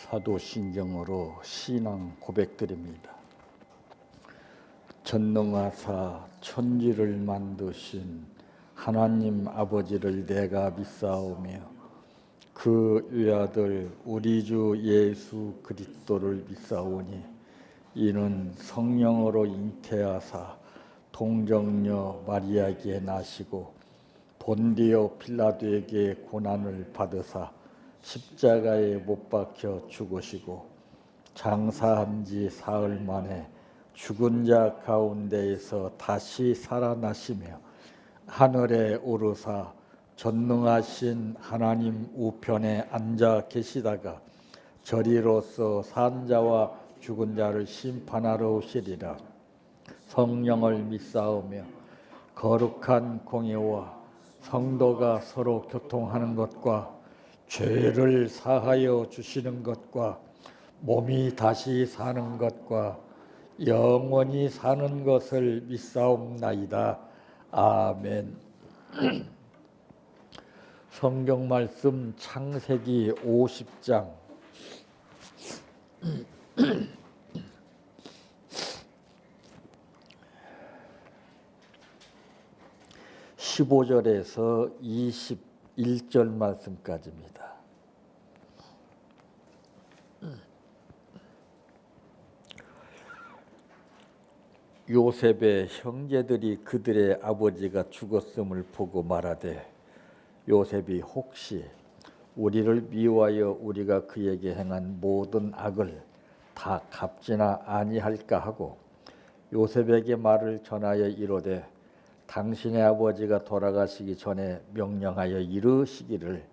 사도신경으로 신앙 고백드립니다. 전능하사 천지를 만드신 하나님 아버지를 내가 믿사오며 그 외아들 우리 주 예수 그리스도를 믿사오니 이는 성령으로 잉태하사 동정녀 마리아에게 나시고 본디오 빌라도에게 고난을 받으사 십자가에 못 박혀 죽으시고 장사한 지 사흘 만에 죽은 자 가운데에서 다시 살아나시며 하늘에 오르사 전능하신 하나님 우편에 앉아 계시다가 저리로서 산 자와 죽은 자를 심판하러 오시리라. 성령을 믿사오며 거룩한 공예와 성도가 서로 교통하는 것과 죄를 사하여 주시는 것과 몸이 다시 사는 것과 영원히 사는 것을 믿사옵나이다. 아멘. 성경 말씀 창세기 50장 15절에서 21절 말씀까지입니다. 요셉의 형제들이 그들의 아버지가 죽었음을 보고 말하되 요셉이 혹시 우리를 미워하여 우리가 그에게 행한 모든 악을 다 갚지나 아니할까 하고 요셉에게 말을 전하여 이르되 당신의 아버지가 돌아가시기 전에 명령하여 이르시기를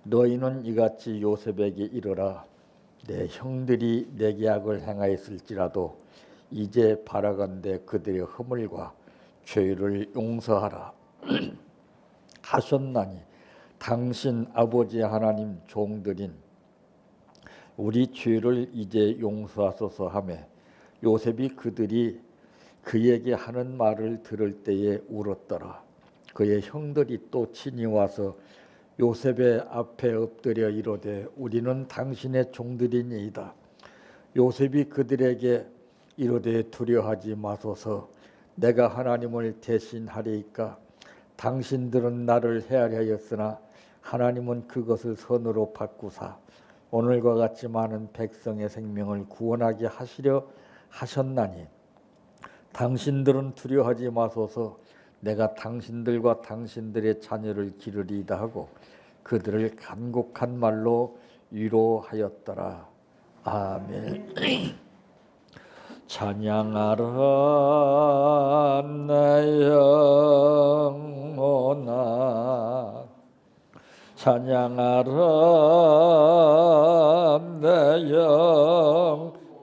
너희는 이같이 요셉에게 이르라. 내 형들이 내게 악을 행하였을지라도 이제 바라건대 그들의 허물과 죄를 용서하라 하셨나니 당신 아버지 하나님 종들인 우리 죄를 이제 용서하소서 하며 요셉이 그들이 그에게 하는 말을 들을 때에 울었더라. 그의 형들이 또 친히 와서 요셉의 앞에 엎드려 이르되 우리는 당신의 종들이니이다. 요셉이 그들에게 이르되 두려워하지 마소서. 내가 하나님을 대신하리이까. 당신들은 나를 헤아려 하였으나 하나님은 그것을 선으로 바꾸사 오늘과 같이 많은 백성의 생명을 구원하게 하시려 하셨나니 당신들은 두려워하지 마소서. 내가 당신들과 당신들의 자녀를 기르리이다 하고 그들을 간곡한 말로 위로하였더라. 아멘. 찬양하라 내 영혼아 찬양하라 내 영혼아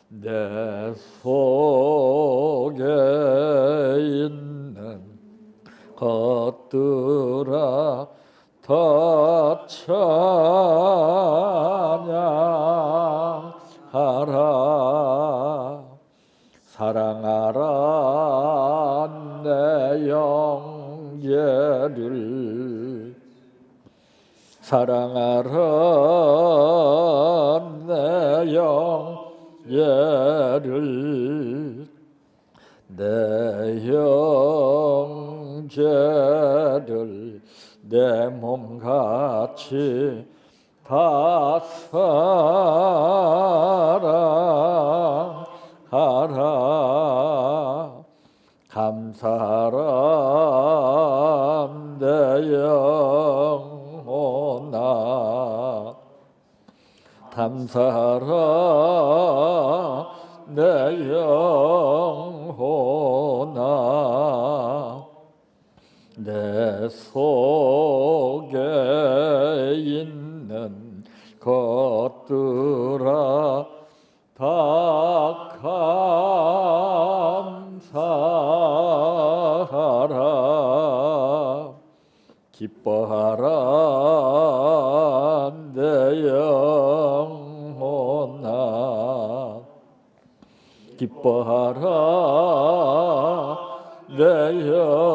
내 속에 있는 것들아 다 찬양하라 사랑하라 내 영예를 사랑하라 내 영예를 내 형제를 내 몸같이 다 사랑하라 감사하라 내 영혼아 감사하라 내 영혼아 내 속에 있는 것들아 다 감사하라 기뻐하라 내 영혼아 기뻐하라 내 영혼아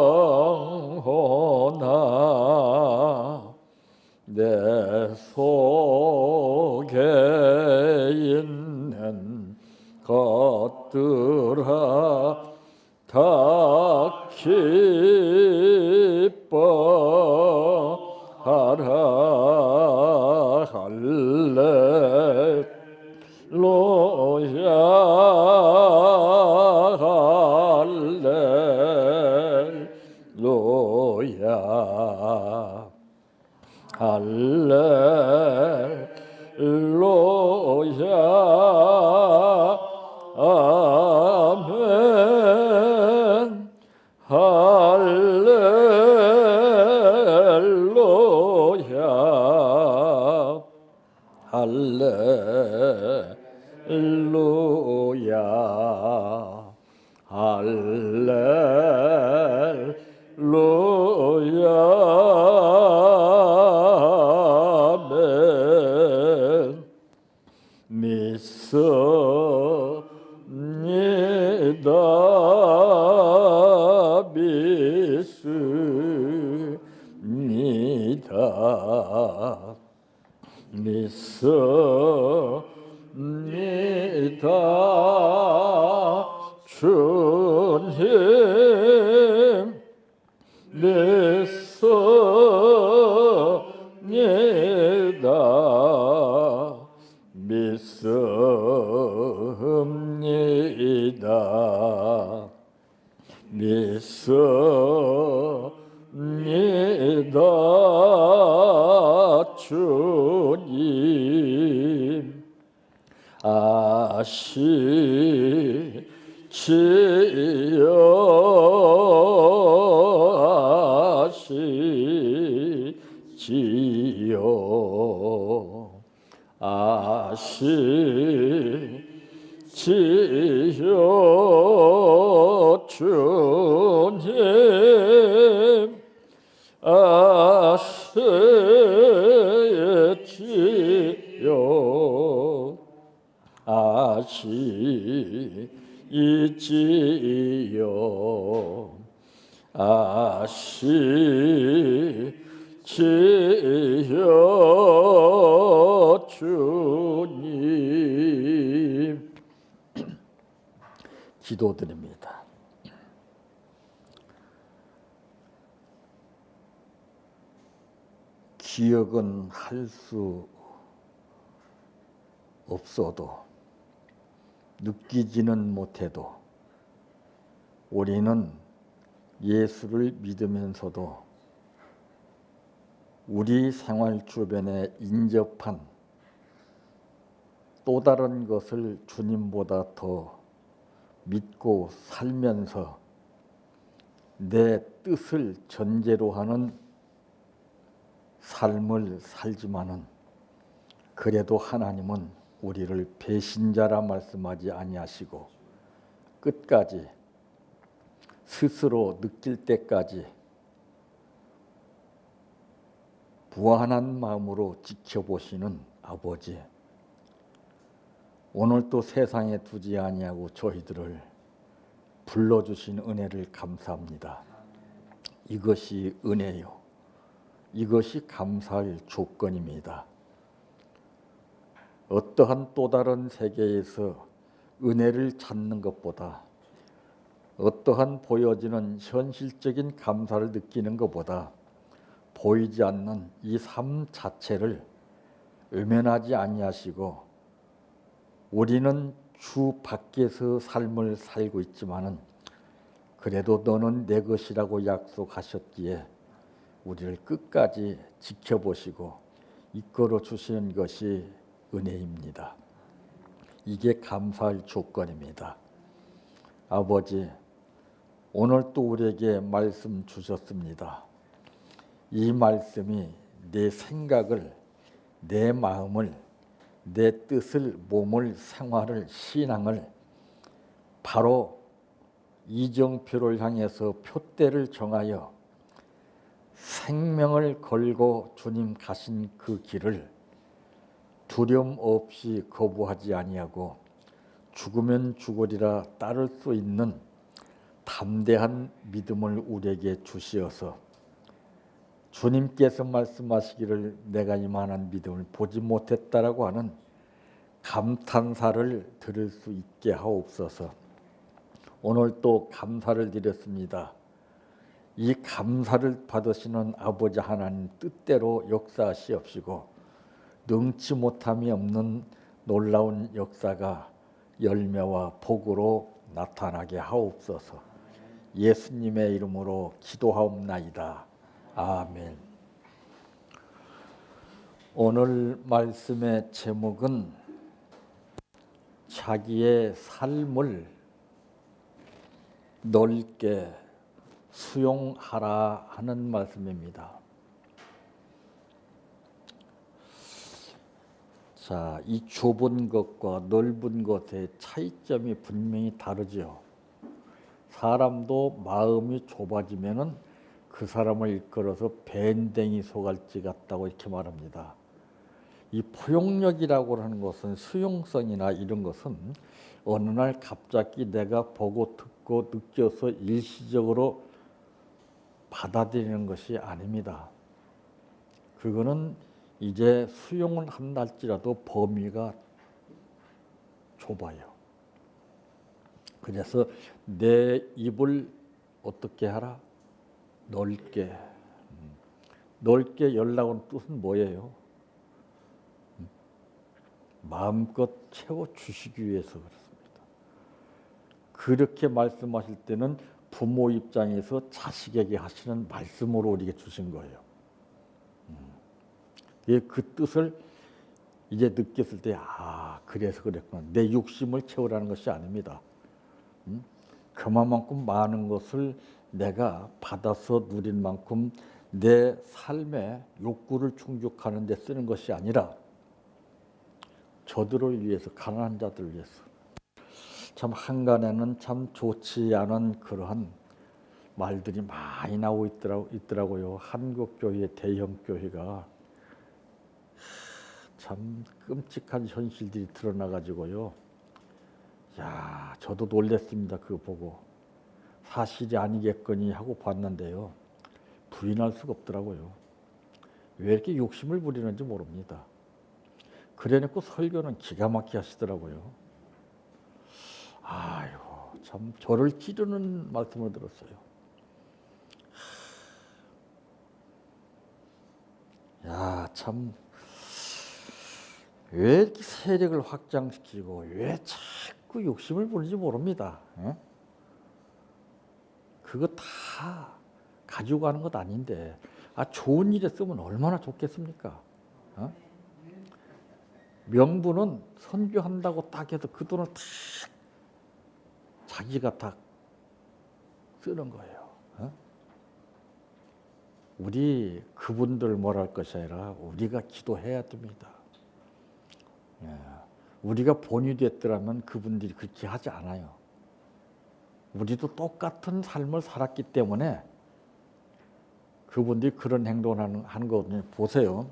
내 속에 있는 것들아 다 기뻐하라 할렐루야 할렐루야 할렐루야 아멘 할렐루야 할렐루야 할렐루야 아멘 믿습니다 믿습니다 믿습니다 주님 믿습니다 믿습니다 믿습니다 주님 아시지요 주님 아시지요 아시지요 아시지요 주님 기도드립니다. 기억은 할 수 없어도 느끼지는 못해도 우리는 예수를 믿으면서도 우리 생활 주변에 인접한 또 다른 것을 주님보다 더 믿고 살면서 내 뜻을 전제로 하는 삶을 살지만은 그래도 하나님은 우리를 배신자라 말씀하지 아니하시고 끝까지 스스로 느낄 때까지 부안한 마음으로 지켜보시는 아버지, 오늘도 세상에 두지 아니하고 저희들을 불러주신 은혜를 감사합니다. 이것이 은혜요, 이것이 감사할 조건입니다. 어떠한 또 다른 세계에서 은혜를 찾는 것보다, 어떠한 보여지는 현실적인 감사를 느끼는 것보다 보이지 않는 이 삶 자체를 외면하지 아니하시고, 우리는 주 밖에서 삶을 살고 있지만은 그래도 너는 내 것이라고 약속하셨기에 우리를 끝까지 지켜보시고 이끌어 주시는 것이 은혜입니다. 이게 감사할 조건입니다. 아버지, 오늘 또 우리에게 말씀 주셨습니다. 이 말씀이 내 생각을, 내 마음을, 내 뜻을, 몸을, 생활을, 신앙을 바로 이정표를 향해서 표대를 정하여 생명을 걸고 주님 가신 그 길을 두려움 없이 거부하지 아니하고 죽으면 죽으리라 따를 수 있는 담대한 믿음을 우리에게 주시어서 주님께서 말씀하시기를 내가 이만한 믿음을 보지 못했다라고 하는 감탄사를 들을 수 있게 하옵소서. 오늘 또 감사를 드렸습니다. 이 감사를 받으시는 아버지 하나님 뜻대로 역사하시옵시고 능치 못함이 없는 놀라운 역사가 열매와 복으로 나타나게 하옵소서. 예수님의 이름으로 기도하옵나이다. 아멘. 오늘 말씀의 제목은 자기의 삶을 넓게 수용하라 하는 말씀입니다. 자, 이 좁은 것과 넓은 것의 차이점이 분명히 다르죠. 사람도 마음이 좁아지면은 그 사람을 이끌어서 밴댕이 소갈지 같다고 이렇게 말합니다. 이 포용력이라고 하는 것은 수용성이나 이런 것은 어느 날 갑자기 내가 보고 듣고 느껴서 일시적으로 받아들이는 것이 아닙니다. 그거는 이제 수용을 한달지라도 범위가 좁아요. 그래서 내 입을 어떻게 하라? 넓게. 넓게 열라고 하는 뜻은 뭐예요? 마음껏 채워주시기 위해서 그렇습니다. 그렇게 말씀하실 때는 부모 입장에서 자식에게 하시는 말씀으로 우리에게 주신 거예요. 그 뜻을 이제 느꼈을 때, 그래서 그랬구나. 내 욕심을 채우라는 것이 아닙니다. 그만큼 많은 것을 내가 받아서 누린 만큼 내 삶의 욕구를 충족하는 데 쓰는 것이 아니라 저들을 위해서, 가난한 자들을 위해서. 참 한간에는 참 좋지 않은 그러한 말들이 많이 나오고 있더라고요. 한국교회, 대형교회가 참 끔찍한 현실들이 드러나가지고요. 야, 저도 놀랐습니다. 그거 보고. 사실이 아니겠거니 하고 봤는데요. 부인할 수가 없더라고요. 왜 이렇게 욕심을 부리는지 모릅니다. 그래놓고 설교는 기가 막히게 하시더라고요. 아유, 참 저를 찌르는 말씀을 들었어요. 야, 참 왜 이렇게 세력을 확장시키고 왜 자꾸 욕심을 부리는지 모릅니다. 그거 다 가지고 가는 것 아닌데, 좋은 일에 쓰면 얼마나 좋겠습니까? 명분은 선교한다고 딱 해서 그 돈을 다 자기가 다 쓰는 거예요. 우리 그분들 뭐랄 것이 아니라 우리가 기도해야 됩니다. 우리가 본이 됐더라면 그분들이 그렇게 하지 않아요. 우리도 똑같은 삶을 살았기 때문에 그분들이 그런 행동을 하는 거거든요. 보세요.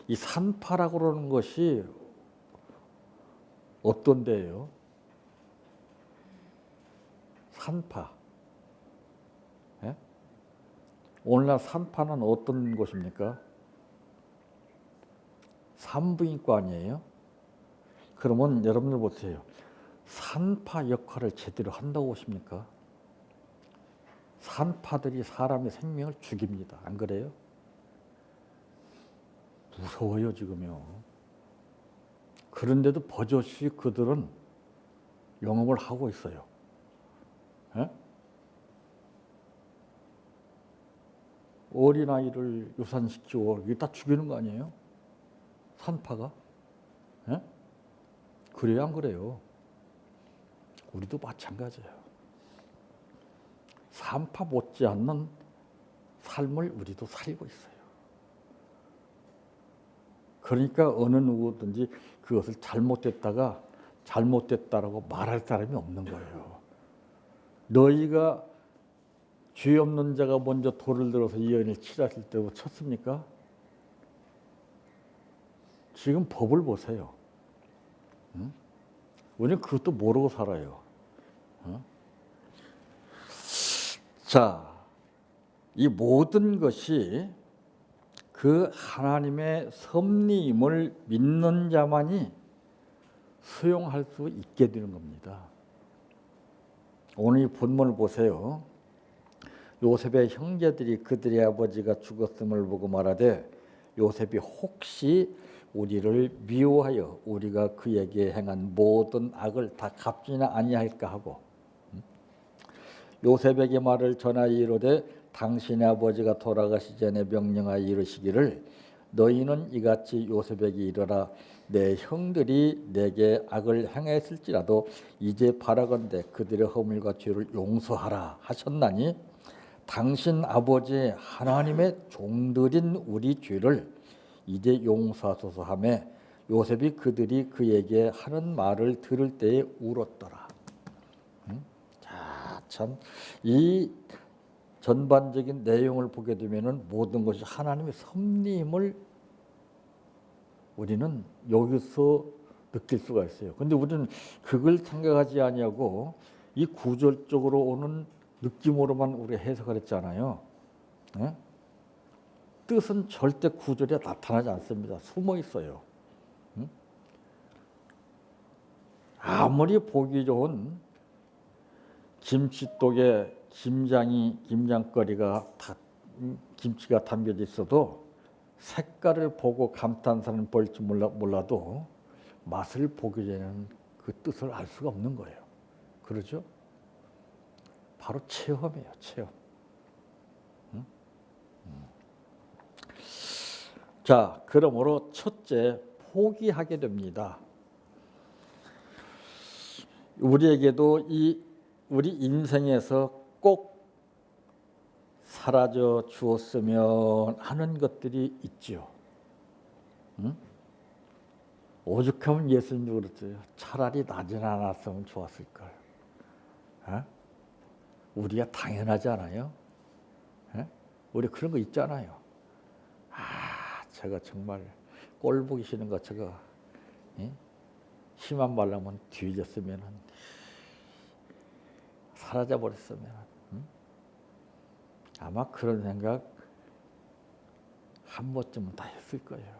이 산파라고 그러는 것이 어떤 데예요? 산파. 예? 오늘날 산파는 어떤 곳입니까? 산부인과 아니에요? 그러면 여러분들 보세요. 산파 역할을 제대로 한다고 보십니까? 산파들이 사람의 생명을 죽입니다. 안 그래요? 무서워요, 지금요. 그런데도 버젓이 그들은 영업을 하고 있어요. 예? 어린아이를 유산시키고 이게 다 죽이는 거 아니에요? 산파가? 예? 그래요, 안 그래요? 우리도 마찬가지예요. 산파 못지않는 삶을 우리도 살고 있어요. 그러니까 어느 누구든지 그것을 잘못됐다라고 말할 사람이 없는 거예요. 너희가 죄 없는 자가 먼저 돌을 들어서 이 여인을 치라실 때도 쳤습니까? 지금 법을 보세요. 우리는 그것도 모르고 살아요. 자, 이 모든 것이 그 하나님의 섭리임을 믿는 자만이 수용할 수 있게 되는 겁니다. 오늘 이 본문을 보세요. 요셉의 형제들이 그들의 아버지가 죽었음을 보고 말하되 요셉이 혹시 우리를 미워하여 우리가 그에게 행한 모든 악을 다 갚지나 아니할까 하고 요셉에게 말을 전하여 이르되 당신의 아버지가 돌아가시 전에 명령하여 이르시기를 너희는 이같이 요셉에게 이르라 내 형들이 내게 악을 행했을지라도 이제 바라건대 그들의 허물과 죄를 용서하라 하셨나니 당신 아버지 하나님의 종들인 우리 죄를 이제 용서하소서 하며 요셉이 그들이 그에게 하는 말을 들을 때에 울었더라. 자, 참 이 전반적인 내용을 보게 되면은 모든 것이 하나님의 섭리임을 우리는 여기서 느낄 수가 있어요. 그런데 우리는 그걸 생각하지 아니하고 이 구절적으로 오는 느낌으로만 우리가 해석을 했잖아요. 네? 뜻은 절대 구절에 나타나지 않습니다. 숨어 있어요. 아무리 보기 좋은 김치독에 김장거리가 김치가 담겨져 있어도 색깔을 보고 감탄사는 볼지 몰라도 맛을 보기 전에는 그 뜻을 알 수가 없는 거예요. 그렇죠? 바로 체험이에요. 체험. 자, 그러므로 첫째, 포기하게 됩니다. 우리에게도 우리 인생에서 꼭 사라져 주었으면 하는 것들이 있죠. 오죽하면 예수님도 그랬어요. 차라리 나진 않았으면 좋았을걸. 우리가 당연하지 않아요? 우리 그런 거 있잖아요. 제가 정말 꼴 보기 싫은 거 저거 심한 말로 하면 뒤졌으면 사라져 버렸으면 아마 그런 생각 한 번쯤은 다 했을 거예요.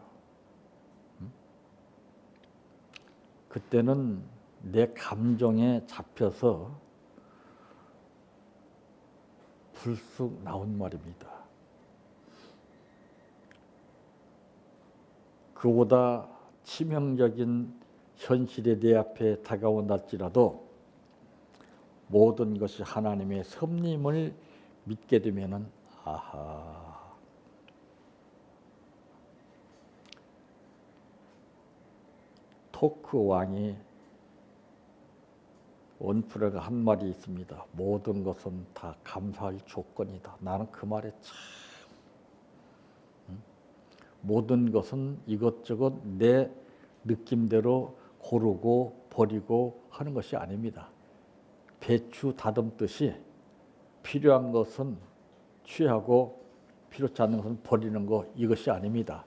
그때는 내 감정에 잡혀서 불쑥 나온 말입니다. 그보다 치명적인 현실이 내 앞에 다가온달지라도 모든 것이 하나님의 섭리임을 믿게 되면은 토크 왕이 원프레가 한 말이 있습니다. 모든 것은 다 감사할 조건이다. 나는 그 말에 참 모든 것은 이것저것 내 느낌대로 고르고 버리고 하는 것이 아닙니다. 배추 다듬듯이 필요한 것은 취하고 필요치 않는 것은 버리는 거 이것이 아닙니다.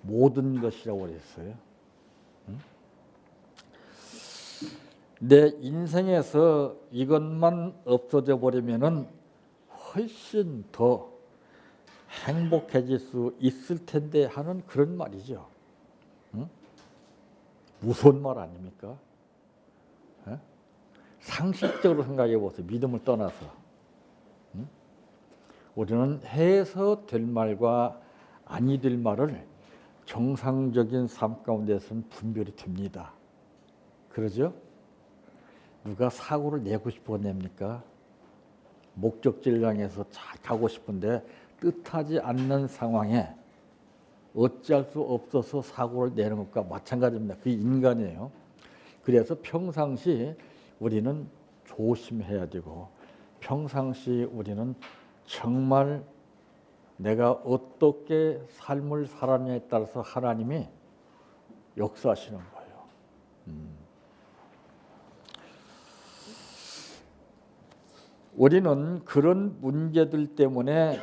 모든 것이라고 그랬어요. 내 인생에서 이것만 없어져 버리면은 훨씬 더 행복해질 수 있을 텐데 하는 그런 말이죠. 무서운 말 아닙니까? 상식적으로 생각해 보세요. 믿음을 떠나서. 우리는 해서 될 말과 아니 될 말을 정상적인 삶 가운데서는 분별이 됩니다. 그러죠? 누가 사고를 내고 싶어 냅니까? 목적지를 향해서 잘 가고 싶은데 뜻하지 않는 상황에 어찌할 수 없어서 사고를 내는 것과 마찬가지입니다. 그게 인간이에요. 그래서 평상시 우리는 조심해야 되고 평상시 우리는 정말 내가 어떻게 삶을 살았냐에 따라서 하나님이 역사하시는 거예요. 우리는 그런 문제들 때문에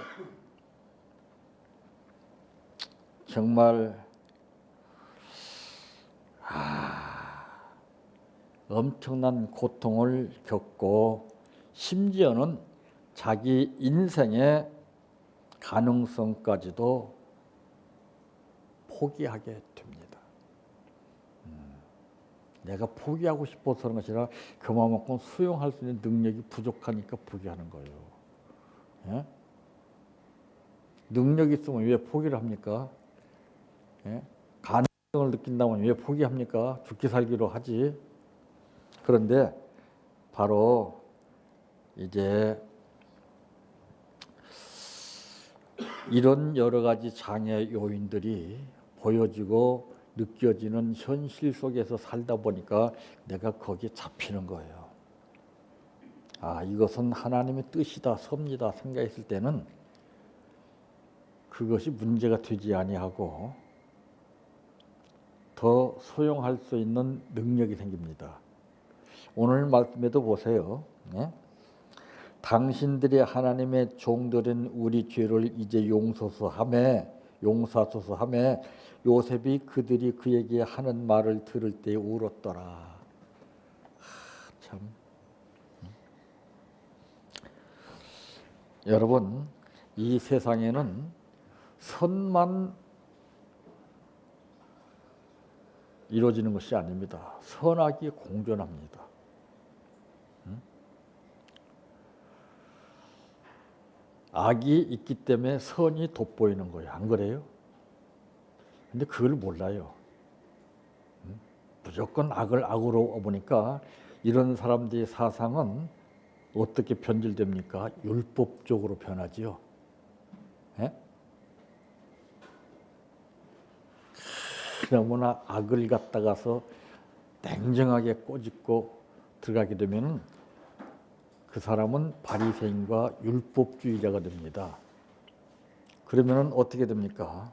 정말 엄청난 고통을 겪고 심지어는 자기 인생의 가능성까지도 포기하게 됩니다. 내가 포기하고 싶어서 하는 것이 아니라 그만큼 수용할 수 있는 능력이 부족하니까 포기하는 거예요. 예? 능력이 있으면 왜 포기를 합니까? 예? 가능성을 느낀다면 왜 포기합니까? 죽기 살기로 하지. 그런데 바로 이제 이런 여러 가지 장애 요인들이 보여지고 느껴지는 현실 속에서 살다 보니까 내가 거기에 잡히는 거예요. 아, 이것은 하나님의 뜻이다, 섭니다 생각했을 때는 그것이 문제가 되지 아니하고 더 소용할 수 있는 능력이 생깁니다. 오늘 말씀에도 보세요. 네? 당신들이 하나님의 종들은 우리 죄를 이제 용서하소서 하매 요셉이 그들이 그에게 하는 말을 들을 때 울었더라. 참. 여러분, 이 세상에는 선만 이루어지는 것이 아닙니다. 선악이 공존합니다. 악이 있기 때문에 선이 돋보이는 거예요. 안 그래요? 근데 그걸 몰라요. 무조건 악을 악으로 보니까 이런 사람들의 사상은 어떻게 변질됩니까? 율법적으로 변하지요. 예? 너무나 악을 갖다가서 냉정하게 꼬집고 들어가게 되면 그 사람은 바리새인과 율법주의자가 됩니다. 그러면 어떻게 됩니까?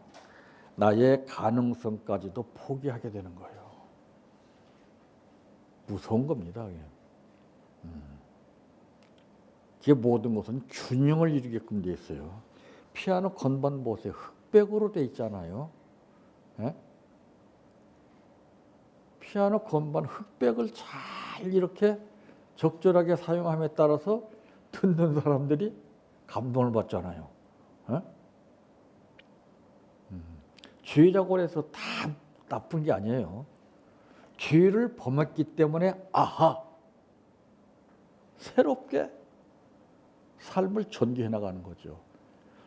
나의 가능성까지도 포기하게 되는 거예요. 무서운 겁니다. 그게 모든 것은 균형을 이루게끔 되어 있어요. 피아노 건반 보세요. 흑백으로 되어 있잖아요. 예? 피아노 건반 흑백을 잘 이렇게 적절하게 사용함에 따라서 듣는 사람들이 감동을 받잖아요. 예? 죄라고 해서 다 나쁜 게 아니에요. 죄를 범했기 때문에 아하 새롭게 삶을 전개해 나가는 거죠.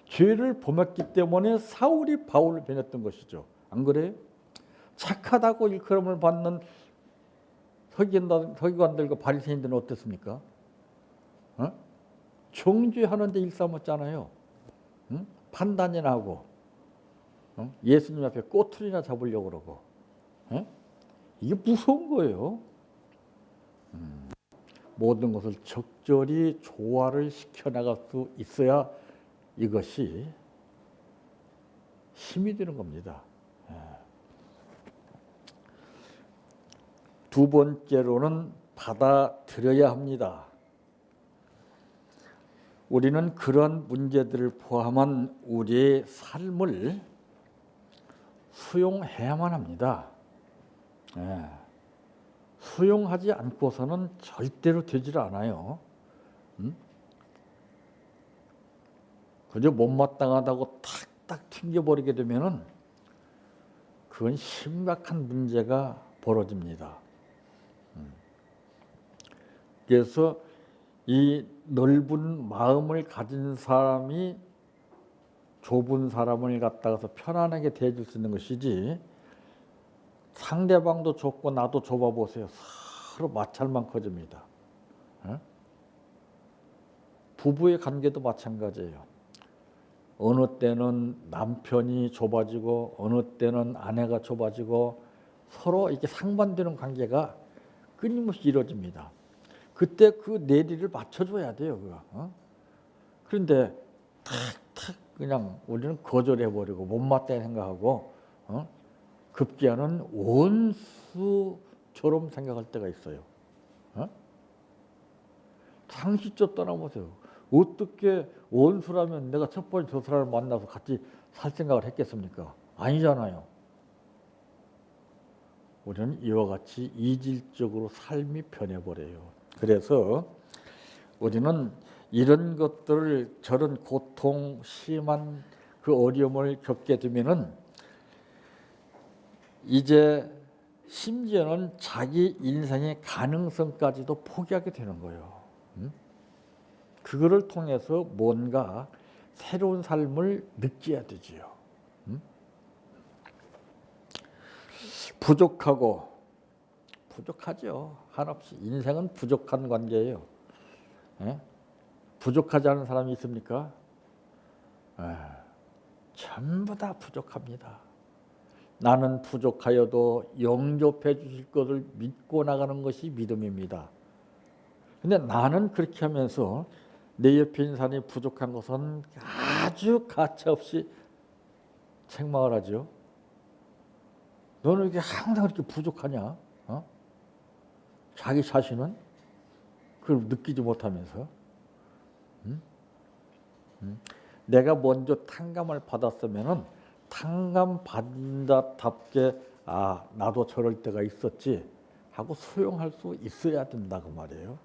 죄를 범했기 때문에 사울이 바울을 변했던 것이죠. 안 그래요? 착하다고 일컬음을 받는 서기관들과 바리새인들은 어땠습니까? 어? 정죄하는데 일삼았잖아요. 응? 판단이나 하고 예수님 앞에 꼬투리나 잡으려고 그러고. 이게 무서운 거예요. 모든 것을 적절히 조화를 시켜나갈 수 있어야 이것이 힘이 되는 겁니다. 두 번째로는 받아들여야 합니다. 우리는 그런 문제들을 포함한 우리의 삶을 수용해야만 합니다. 수용하지 않고서는 절대로 되질 않아요. 그저 못마땅하다고 탁탁 튕겨버리게 되면은 그건 심각한 문제가 벌어집니다. 그래서 이 넓은 마음을 가진 사람이 좁은 사람을 갖다가서 편안하게 대해줄 수 있는 것이지, 상대방도 좁고 나도 좁아 보세요. 서로 마찰만 커집니다. 부부의 관계도 마찬가지예요. 어느 때는 남편이 좁아지고 어느 때는 아내가 좁아지고 서로 이렇게 상반되는 관계가 끊임없이 이루어집니다. 그때 그 내리를 맞춰줘야 돼요. 그런데 탁탁 그냥 우리는 거절해버리고 못마땅히 생각하고 급기야는 원수처럼 생각할 때가 있어요. 상식적 떠나보세요. 어떻게 원수라면 내가 첫 번째 저 사람을 만나서 같이 살 생각을 했겠습니까? 아니잖아요. 우리는 이와 같이 이질적으로 삶이 변해버려요. 그래서 우리는 이런 것들을, 저런 고통, 심한 그 어려움을 겪게 되면은 이제 심지어는 자기 인생의 가능성까지도 포기하게 되는 거예요. 그거를 통해서 뭔가 새로운 삶을 느껴야 되지요. 부족하죠. 한없이 인생은 부족한 관계예요. 예? 부족하지 않은 사람이 있습니까? 전부 다 부족합니다. 나는 부족하여도 영접해 주실 것을 믿고 나가는 것이 믿음입니다. 근데 나는 그렇게 하면서 내 옆에 있는 사람이 부족한 것은 아주 가차없이 책망을 하죠. 너는 이렇게 항상 그렇게 부족하냐? 자기 자신은 그걸 느끼지 못하면서 내가 먼저 탕감을 받았으면은 탕감 받는다답게 나도 저럴 때가 있었지 하고 수용할 수 있어야 된다고 말이에요.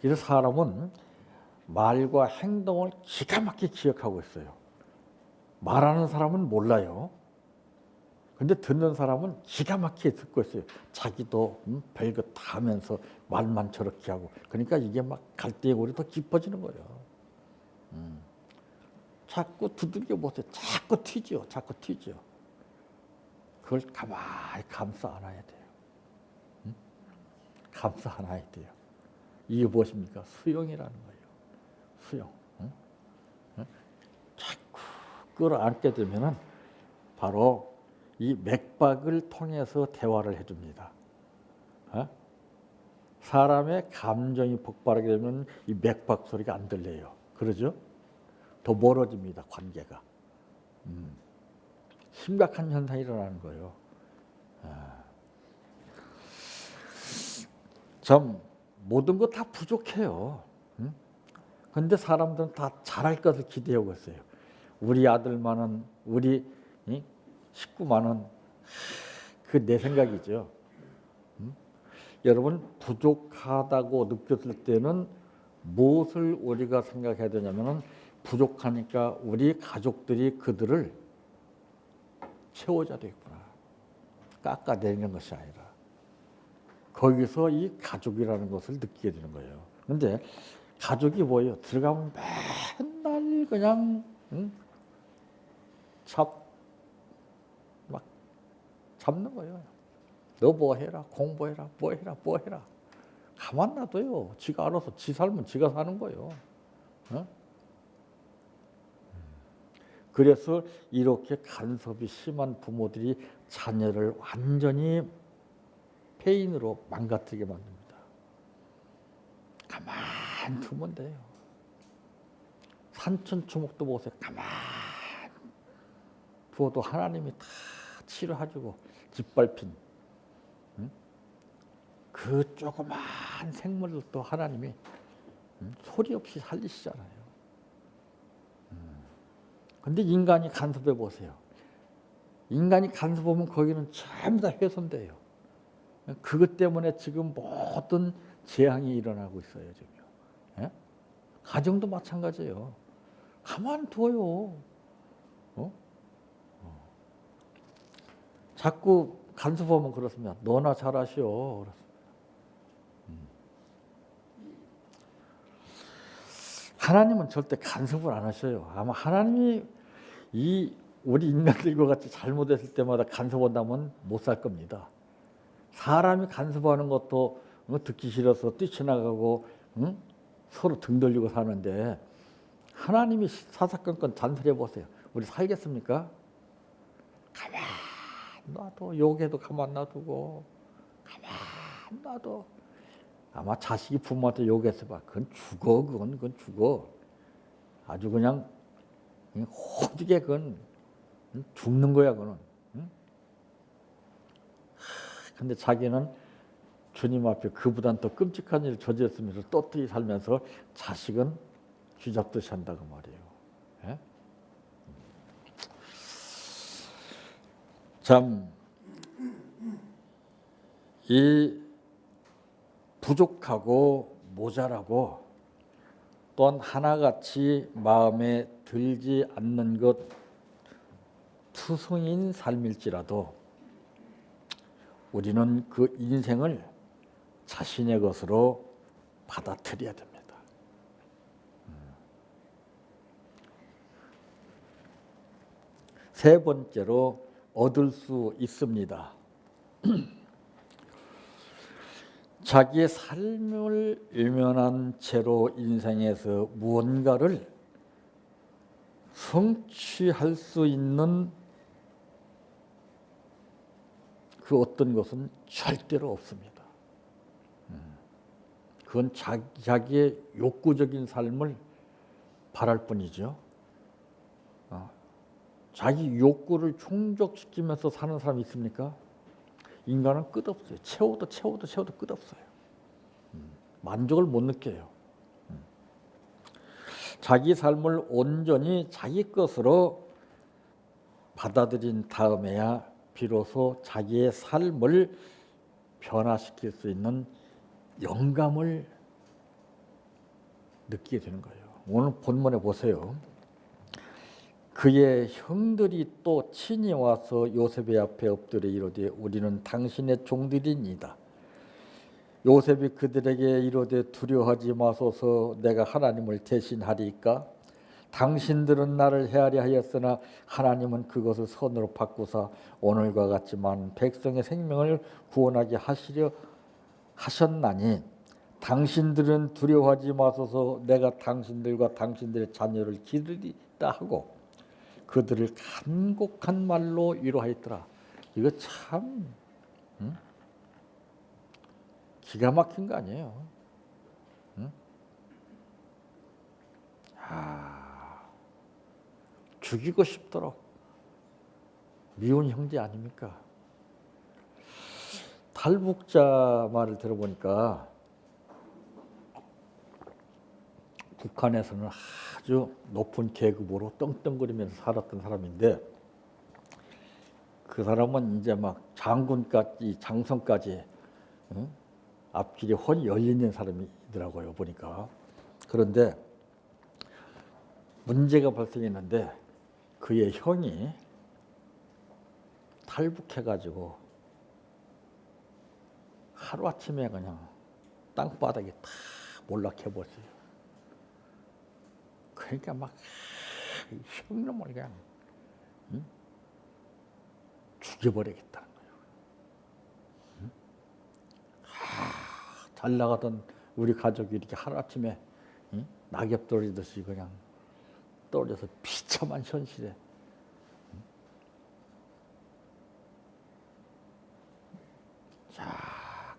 그래서 사람은 말과 행동을 기가 막히게 기억하고 있어요. 말하는 사람은 몰라요. 근데 듣는 사람은 기가 막히게 듣고 있어요. 자기도 별것 다 하면서 말만 저렇게 하고. 그러니까 이게 막 갈대의 골이 더 깊어지는 거예요. 자꾸 두들겨 보세요. 자꾸 튀죠. 그걸 가만히 감싸 안아야 돼요. 감싸 안아야 돼요. 이게 무엇입니까? 수용이라는 거예요. 수용. 자꾸 끌어안게 되면은 바로 이 맥박을 통해서 대화를 해줍니다. 사람의 감정이 폭발하게 되면 이 맥박 소리가 안 들려요. 그러죠? 더 멀어집니다. 관계가. 심각한 현상이 일어나는 거예요. 참 모든 거 다 부족해요. 그런데 사람들은 다 잘할 것을 기대하고 있어요. 우리 아들만은, 우리 식구만은, 그 내 생각이죠. 여러분 부족하다고 느꼈을 때는 무엇을 우리가 생각해야 되냐면은 부족하니까 우리 가족들이 그들을 채워줘야 되겠구나. 깎아내리는 것이 아니라 거기서 이 가족이라는 것을 느끼게 되는 거예요. 그런데 가족이 뭐예요? 들어가면 맨날 그냥 막 잡는 거예요. 너 뭐 해라, 공부해라, 뭐 해라. 가만 놔둬요. 지가 알아서 지 삶은 지가 사는 거예요. 그래서 이렇게 간섭이 심한 부모들이 자녀를 완전히 폐인으로 망가뜨리게 만듭니다. 가만 두면 돼요. 산천초목도 보세요. 가만 두어도 하나님이 다 치료해주고 짓밟힌 그 조그만 생물들도 하나님이 소리 없이 살리시잖아요. 근데 인간이 간섭해 보세요. 인간이 간섭하면 거기는 전부 다 훼손돼요. 그것 때문에 지금 모든 재앙이 일어나고 있어요. 지금. 예? 가정도 마찬가지예요. 가만 둬요. 자꾸 간섭하면 그렇습니다. 너나 잘하시오. 하나님은 절대 간섭을 안 하셔요. 아마 하나님이 우리 인간들과 같이 잘못했을 때마다 간섭한다면 못 살 겁니다. 사람이 간섭하는 것도 듣기 싫어서 뛰쳐나가고 서로 등 돌리고 사는데 하나님이 사사건건 잔소리해 보세요. 우리 살겠습니까? 가만 놔둬. 욕해도 가만 놔두고 가만 놔둬. 아마 자식이 부모한테 욕해서 봐. 그건 죽어. 아주 그냥 호되게 그건 죽는 거야, 그건. 근데 자기는 주님 앞에 그보단 더 끔찍한 일을 저질렀으면서 떳떳이 살면서 자식은 쥐잡듯이 한다고 말이에요. 예? 참, 이 부족하고 모자라고 또한 하나같이 마음에 들지 않는 것, 투성인 삶일지라도 우리는 그 인생을 자신의 것으로 받아들여야 됩니다. 세 번째로 얻을 수 있습니다. 자기의 삶을 외면한 채로 인생에서 무언가를 성취할 수 있는 그 어떤 것은 절대로 없습니다. 그건 자기의 욕구적인 삶을 바랄 뿐이죠. 자기 욕구를 충족시키면서 사는 사람이 있습니까? 인간은 끝없어요. 채워도 끝없어요. 만족을 못 느껴요. 자기 삶을 온전히 자기 것으로 받아들인 다음에야 비로소 자기의 삶을 변화시킬 수 있는 영감을 느끼게 되는 거예요. 오늘 본문에 보세요. 그의 형들이 또 친히 와서 요셉의 앞에 엎드려 이르되 우리는 당신의 종들이니이다. 요셉이 그들에게 이르되 두려워하지 마소서 내가 하나님을 대신하리이까. 당신들은 나를 헤아려 하였으나 하나님은 그것을 선으로 바꾸사 오늘과 같지만 백성의 생명을 구원하게 하시려 하셨나니 당신들은 두려워하지 마소서 내가 당신들과 당신들의 자녀를 기르리다 하고 그들을 간곡한 말로 위로하였더라. 이거 참 기가 막힌 거 아니에요? 죽이고 싶도록 미운 형제 아닙니까? 탈북자 말을 들어보니까 북한에서는 아주 높은 계급으로 떵떵거리면서 살았던 사람인데 그 사람은 이제 막 장군까지 장성까지 앞길이 훤히 열리는 사람이더라고요 보니까. 그런데 문제가 발생했는데 그의 형이 탈북해가지고 하루아침에 그냥 땅바닥에 다 몰락해버렸어요. 그러니까 막 형놈을 그냥 죽여버리겠다는 거예요. 잘 나가던 우리 가족이 이렇게 하루아침에 낙엽 떨어지듯이 그냥 떨어져서 비참한 현실에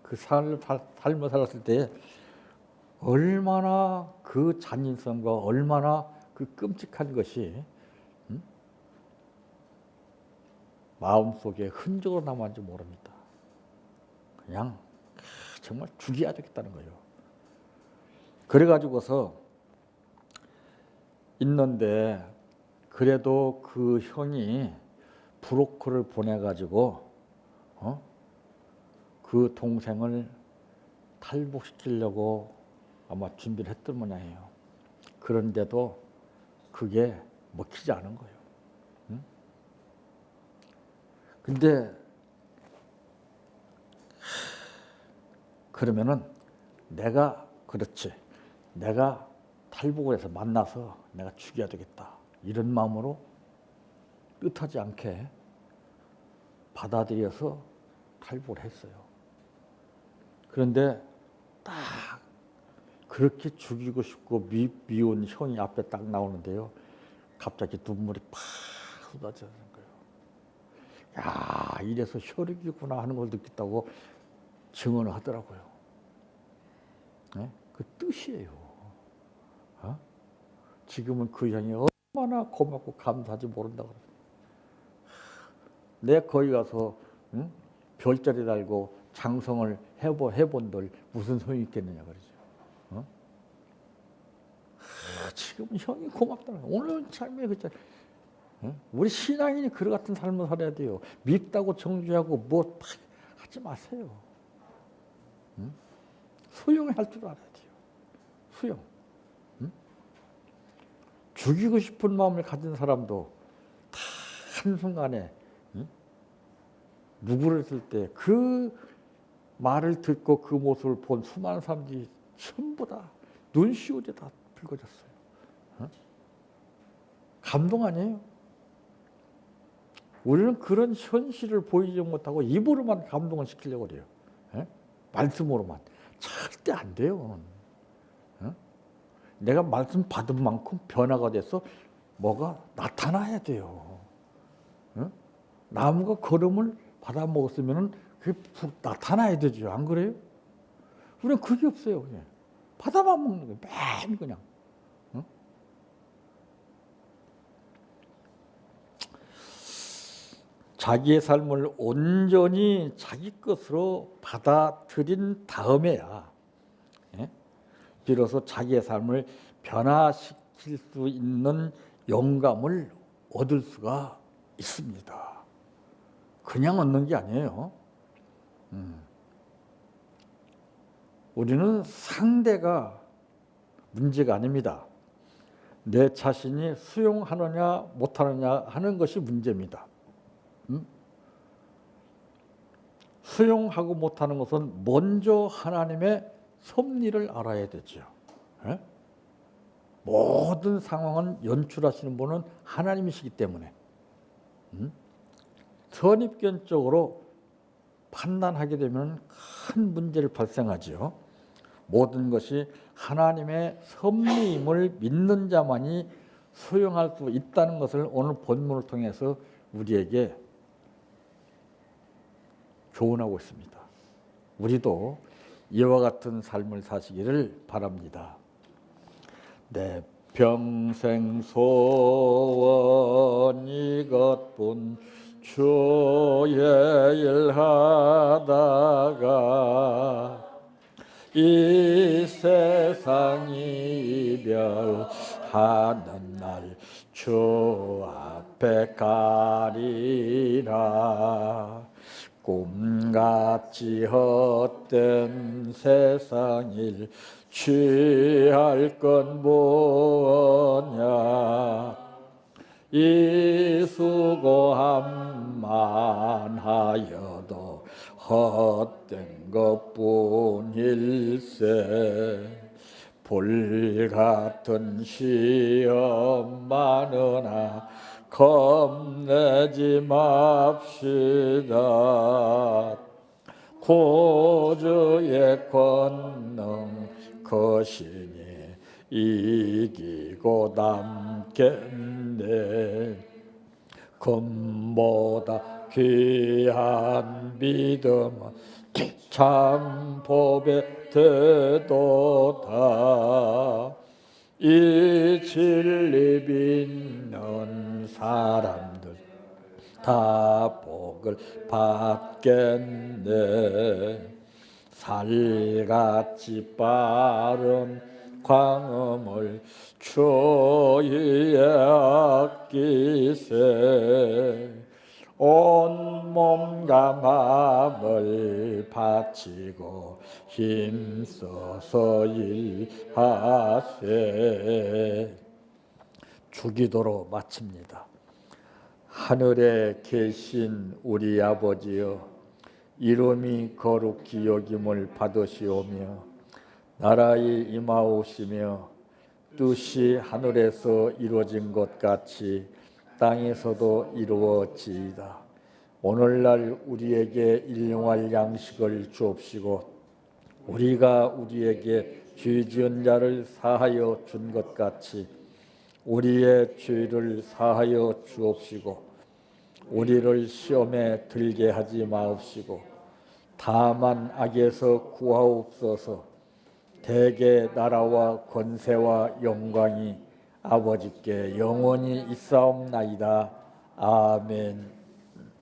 그 삶을 살았을 때 얼마나 그 잔인성과 얼마나 그 끔찍한 것이 마음속에 흔적으로 남았는지 모릅니다. 그냥 정말 죽여야 되겠다는 거예요. 그래가지고서 있는데 그래도 그 형이 브로커를 보내가지고 그 동생을 탈북시키려고 아마 준비를 했던 모양이에요. 그런데도 그게 먹히지 않은 거예요. 근데 그러면은 내가 그렇지. 내가 탈북을 해서 만나서 내가 죽여야 되겠다. 이런 마음으로 뜻하지 않게 받아들여서 탈북을 했어요. 그런데 딱 그렇게 죽이고 싶고 미운 형이 앞에 딱 나오는데요. 갑자기 눈물이 팍 쏟아지는 거예요. 야, 이래서 혈육이구나 하는 걸 느꼈다고 증언을 하더라고요. 네? 그 뜻이에요. 지금은 그 형이 얼마나 고맙고 감사하지 모른다고 그래요. 내 거기 가서 별자리 달고 장성을 해본들 무슨 소용이 있겠느냐 그러죠. 지금은 형이 고맙다는 거예요. 오늘 삶에 그렇죠. 우리 신앙인이 그런 같은 삶을 살아야 돼요. 밉다고 정죄하고 뭐 하지 마세요. 수용할 줄 알아야 돼요. 수용. 죽이고 싶은 마음을 가진 사람도 다 한순간에 누구를 했을 때 그 말을 듣고 그 모습을 본 수많은 사람들이 전부 다 눈시울이 다 붉어졌어요. 감동 아니에요? 우리는 그런 현실을 보이지 못하고 입으로만 감동을 시키려고 그래요. 말씀으로만. 절대 안 돼요. 내가 말씀 받은 만큼 변화가 돼서 뭐가 나타나야 돼요. 나무가 거름을 받아 먹었으면 그게 나타나야 되죠. 안 그래요? 우리는 그게 없어요. 그냥. 받아만 먹는 거예요. 매일 그냥. 자기의 삶을 온전히 자기 것으로 받아들인 다음에야 비로소 자기의 삶을 변화시킬 수 있는 영감을 얻을 수가 있습니다. 그냥 얻는 게 아니에요. 우리는 상대가 문제가 아닙니다. 내 자신이 수용하느냐 못하느냐 하는 것이 문제입니다. 수용하고 못하는 것은 먼저 하나님의 섭리를 알아야 되죠. 모든 상황은 연출하시는 분은 하나님이시기 때문에 선입견적으로 판단하게 되면 큰 문제를 발생하죠. 모든 것이 하나님의 섭리임을 믿는 자만이 수용할 수 있다는 것을 오늘 본문을 통해서 우리에게 교훈하고 있습니다. 우리도 이와 같은 삶을 사시기를 바랍니다. 내 평생 소원 이것뿐 주의 일하다가 이 세상 이별하는 날 주 앞에 가리라. 꿈같이 헛된 세상일 취할 건 뭐냐. 이 수고함만 하여도 헛된 것뿐일세. 불같은 시험 많으나 겁내지 맙시다. 구주의 권능 거시니 이기고 남겠네. 금보다 귀한 믿음은 참 법에 되도다. 이 진리 믿는 사람들 다 복을 받겠네. 살같이 빠른 광음을 주의에 아끼세. 온 몸과 마음을 바치고 힘써서 일하세. 주기도로 마칩니다. 하늘에 계신 우리 아버지여, 이름이 거룩히 여김을 받으시오며 나라의 임하오시며 뜻이 하늘에서 이루어진 것 같이 땅에서도 이루어지이다. 오늘날 우리에게 일용할 양식을 주옵시고 우리가 우리에게 죄 지은 자를 사하여 준 것 같이 우리의 죄를 사하여 주옵시고 우리를 시험에 들게 하지 마옵시고 다만 악에서 구하옵소서. 대개 나라와 권세와 영광이 아버지께 영원히 있사옵나이다. 아멘.